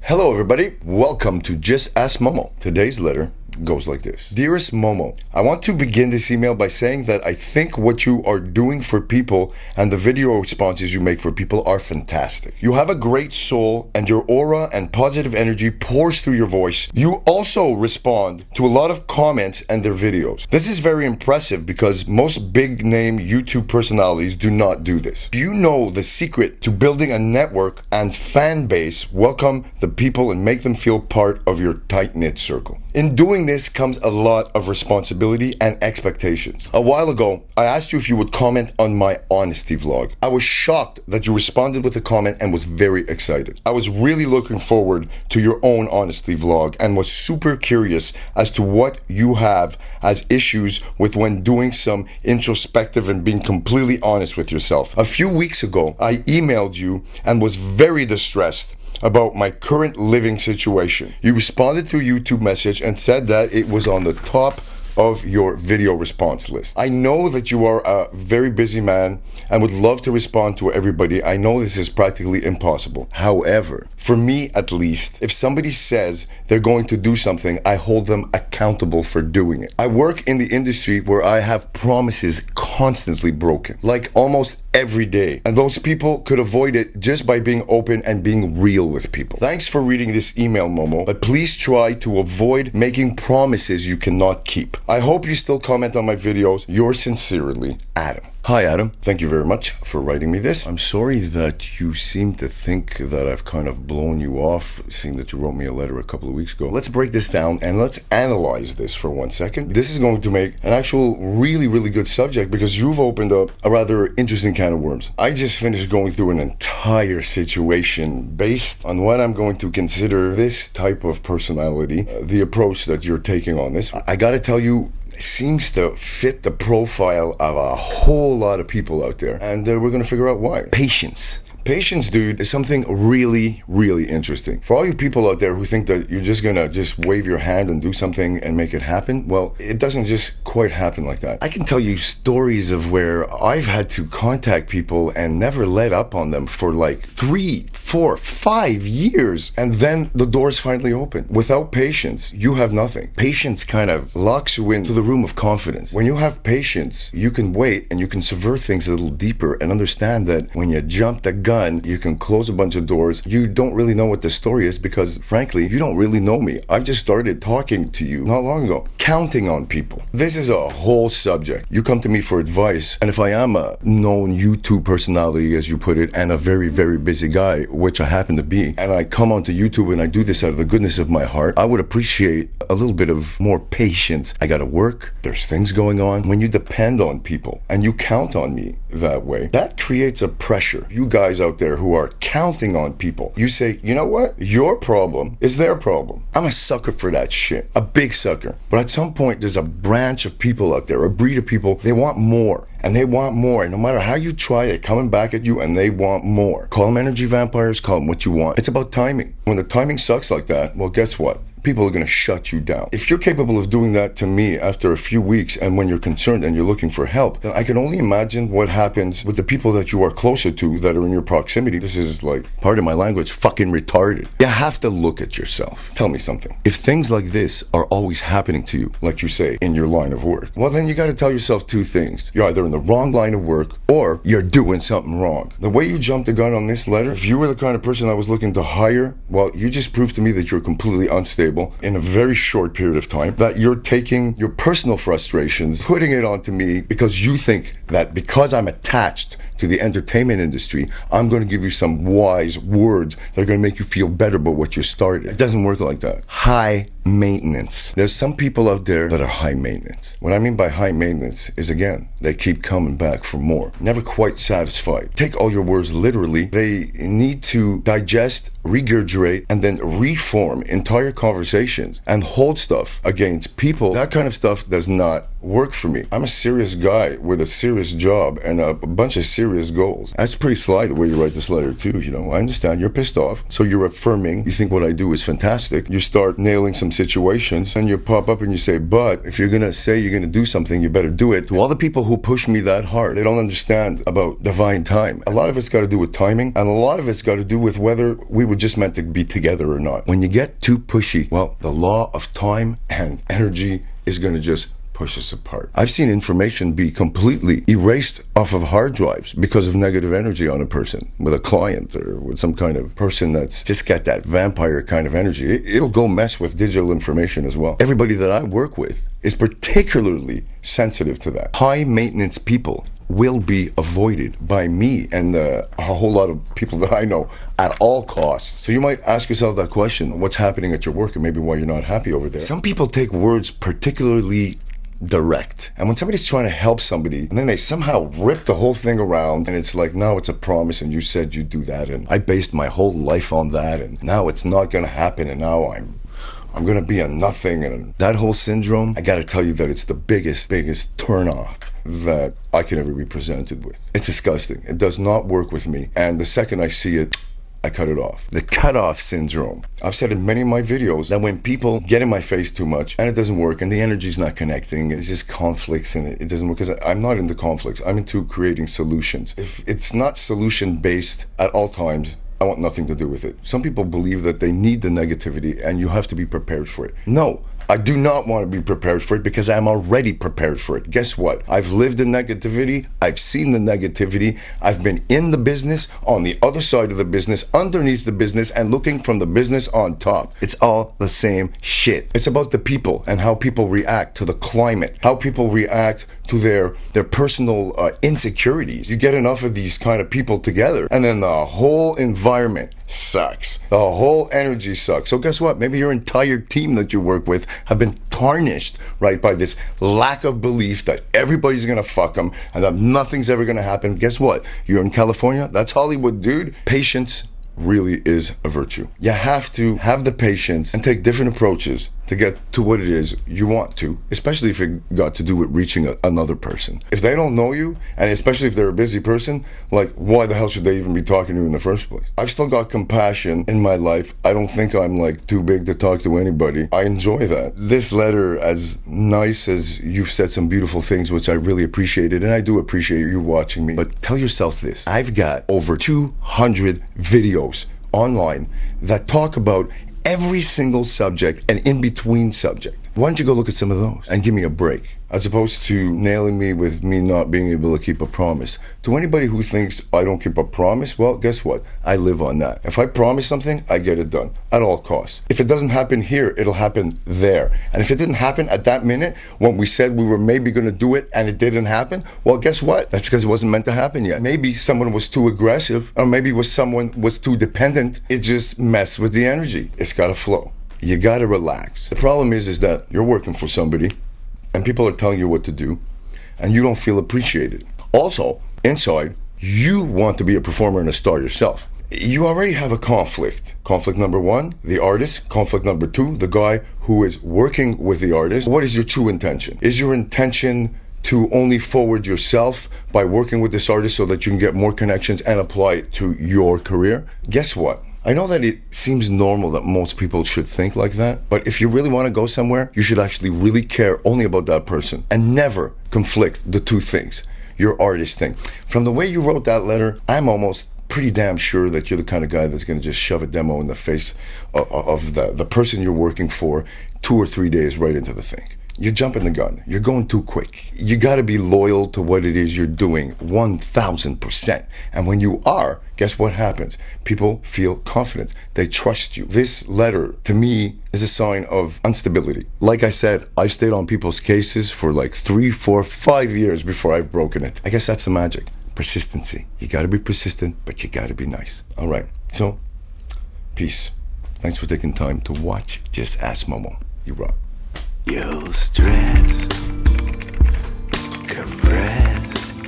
Hello everybody, welcome to Just Ask Momo. Today's letter goes like this. Dearest Momo, I want to begin this email by saying that I think what you are doing for people and the video responses you make for people are fantastic. You have a great soul and your aura and positive energy pours through your voice. You also respond to a lot of comments and their videos. This is very impressive because most big name YouTube personalities do not do this. Do you know the secret to building a network and fan base? Welcome the people and make them feel part of your tight-knit circle. In doing this comes a lot of responsibility and expectations. A while ago, I asked you if you would comment on my honesty vlog. I was shocked that you responded with a comment and was very excited. I was really looking forward to your own honesty vlog and was super curious as to what you have as issues with when doing some introspective and being completely honest with yourself. A few weeks ago, I emailed you and was very distressed about my current living situation. You responded through YouTube message and said that it was on the top of your video response list. I know that you are a very busy man and would love to respond to everybody. I know this is practically impossible. However, for me at least, if somebody says they're going to do something, I hold them accountable for doing it. I work in the industry where I have promises constantly broken, like almost every day. And those people could avoid it just by being open and being real with people. Thanks for reading this email, Momo, but please try to avoid making promises you cannot keep. I hope you still comment on my videos. Yours sincerely, Adam. Hi Adam, thank you very much for writing me this. I'm sorry that you seem to think that I've kind of blown you off, seeing that you wrote me a letter a couple of weeks ago. Let's break this down and let's analyze this for 1 second. This is going to make an actual really good subject because you've opened up a rather interesting can of worms. I just finished going through an entire situation based on what I'm going to consider this type of personality, the approach that you're taking on this. I gotta tell you, seems to fit the profile of a whole lot of people out there, and we're gonna figure out why. Patience, dude, is something really interesting. For all you people out there who think that you're just gonna wave your hand and do something and make it happen, well, it doesn't just quite happen like that. I can tell you stories of where I've had to contact people and never let up on them for like 3, 4, 5 years, and then the doors finally open. Without patience, you have nothing. Patience kind of locks you into the room of confidence. When you have patience, you can wait and you can subvert things a little deeper and understand that when you jump the gun, you can close a bunch of doors. You don't really know what the story is because, frankly, you don't really know me. I've just started talking to you not long ago. Counting on people. This is a whole subject. You come to me for advice, and if I am a known YouTube personality, as you put it, and a very busy guy, which I happen to be, and I come onto YouTube and I do this out of the goodness of my heart, I would appreciate a little bit of more patience. I gotta work. There's things going on. When you depend on people and you count on me that way, that creates a pressure. You guys out there who are counting on people, you say, you know what? Your problem is their problem. I'm a sucker for that shit. A big sucker. But at some point, there's a branch of people out there, a breed of people, they want more. And they want more. And no matter how you try, they're coming back at you and they want more. Call them energy vampires, call them what you want. It's about timing. When the timing sucks like that, well, guess what? People are going to shut you down. If you're capable of doing that to me after a few weeks and when you're concerned and you're looking for help, then I can only imagine what happens with the people that you are closer to that are in your proximity. This is, like, pardon my language, fucking retarded. You have to look at yourself. Tell me something. If things like this are always happening to you, like you say, in your line of work, well, then you got to tell yourself two things. You're either in the wrong line of work or you're doing something wrong. The way you jumped the gun on this letter, if you were the kind of person I was looking to hire, well, you just proved to me that you're completely unstable in a very short period of time, that you're taking your personal frustrations, putting it onto me because you think that because I'm attached to the entertainment industry, I'm going to give you some wise words that are going to make you feel better about what you started. It doesn't work like that. High maintenance. There's some people out there that are high maintenance. What I mean by high maintenance is, again, they keep coming back for more. Never quite satisfied. Take all your words literally. They need to digest, regurgitate, and then reform entire conversations and hold stuff against people. That kind of stuff does not work for me. I'm a serious guy with a serious job and a bunch of serious goals. That's pretty sly the way you write this letter too, you know. I understand you're pissed off, so you're affirming. You think what I do is fantastic. You start nailing some situations and you pop up and you say, but if you're gonna say you're gonna do something, you better do it. To all the people who push me that hard, they don't understand about divine time. A lot of it's got to do with timing, and a lot of it's got to do with whether we were just meant to be together or not. When you get too pushy, well, the law of time and energy is going to just push us apart. I've seen information be completely erased off of hard drives because of negative energy on a person, with a client or with some kind of person that's just got that vampire kind of energy. It'll go mess with digital information as well. Everybody that I work with is particularly sensitive to that. High maintenance people will be avoided by me and a whole lot of people that I know at all costs. So you might ask yourself that question, what's happening at your work and maybe why you're not happy over there? Some people take words particularly direct, and when somebody's trying to help somebody and then they somehow rip the whole thing around, and it's like, now it's a promise and you said you'd do that and I based my whole life on that and now it's not gonna happen and now I'm gonna be a nothing, and that whole syndrome, I gotta tell you that it's the biggest turn off that I can ever be presented with. It's disgusting. It does not work with me, and the second I see it, I cut it off. The cutoff syndrome. I've said in many of my videos that when people get in my face too much and it doesn't work and the energy's not connecting, it's just conflicts and it doesn't work, because I'm not into conflicts. I'm into creating solutions. If it's not solution based at all times, I want nothing to do with it. Some people believe that they need the negativity and you have to be prepared for it. No. I do not want to be prepared for it because I'm already prepared for it. Guess what? I've lived in negativity. I've seen the negativity. I've been in the business, on the other side of the business, underneath the business, and looking from the business on top. It's all the same shit. It's about the people and how people react to the climate, how people react to their personal insecurities. You get enough of these kind of people together and then the whole environment sucks. The whole energy sucks. So guess what? Maybe your entire team that you work with have been tarnished, right, by this lack of belief that everybody's gonna fuck them and that nothing's ever gonna happen. Guess what? You're in California. That's Hollywood, dude. Patience really is a virtue. You have to have the patience and take different approaches to get to what it is you want to, especially if it got to do with reaching another person. If they don't know you, and especially if they're a busy person, like, why the hell should they even be talking to you in the first place? I've still got compassion in my life. I don't think I'm like too big to talk to anybody. I enjoy that. This letter, as nice as you've said some beautiful things, which I really appreciated, and I do appreciate you watching me, but tell yourself this: I've got over 200 videos online that talk about every single subject and in between subject. Why don't you go look at some of those and give me a break, as opposed to nailing me with me not being able to keep a promise. To anybody who thinks I don't keep a promise, well, guess what? I live on that. If I promise something, I get it done at all costs. If it doesn't happen here, it'll happen there. And if it didn't happen at that minute when we said we were maybe going to do it and it didn't happen, well, guess what? That's because it wasn't meant to happen yet. Maybe someone was too aggressive, or maybe someone was too dependent. It just messed with the energy. It's got to flow. You got to relax. The problem is that you're working for somebody and people are telling you what to do and you don't feel appreciated. Also, inside, you want to be a performer and a star yourself. You already have a conflict. Conflict number one, the artist. Conflict number two, the guy who is working with the artist. What is your true intention? Is your intention to only forward yourself by working with this artist so that you can get more connections and apply it to your career? Guess what? I know that it seems normal that most people should think like that, but if you really want to go somewhere, you should actually really care only about that person and never conflict the two things, your artist thing. From the way you wrote that letter, I'm almost pretty damn sure that you're the kind of guy that's going to just shove a demo in the face of the person you're working for 2 or 3 days right into the thing. You're jumping the gun. You're going too quick. You got to be loyal to what it is you're doing 1000%. And when you are, guess what happens? People feel confident. They trust you. This letter, to me, is a sign of instability. Like I said, I've stayed on people's cases for like 3, 4, 5 years before I've broken it. I guess that's the magic. Persistency. You got to be persistent, but you got to be nice. All right. So, peace. Thanks for taking time to watch Just Ask Momo. You rock. You're stressed, compressed,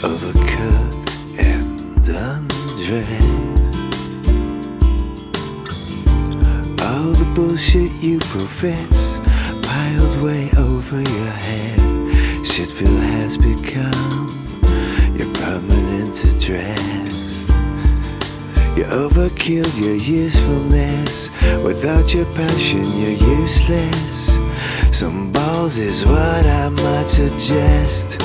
overcooked and undressed. All the bullshit you profess, wild way over your head. Shitfield has become your permanent address. You overkilled your usefulness. Without your passion, you're useless. Some balls is what I might suggest.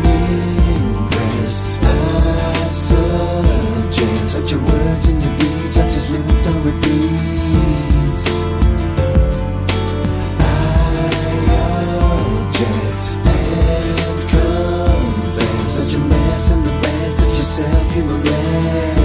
Unimpressed, I suggest that your words and your deeds are just looped on repeats. I object and confess that you're messing the best of yourself, you molest.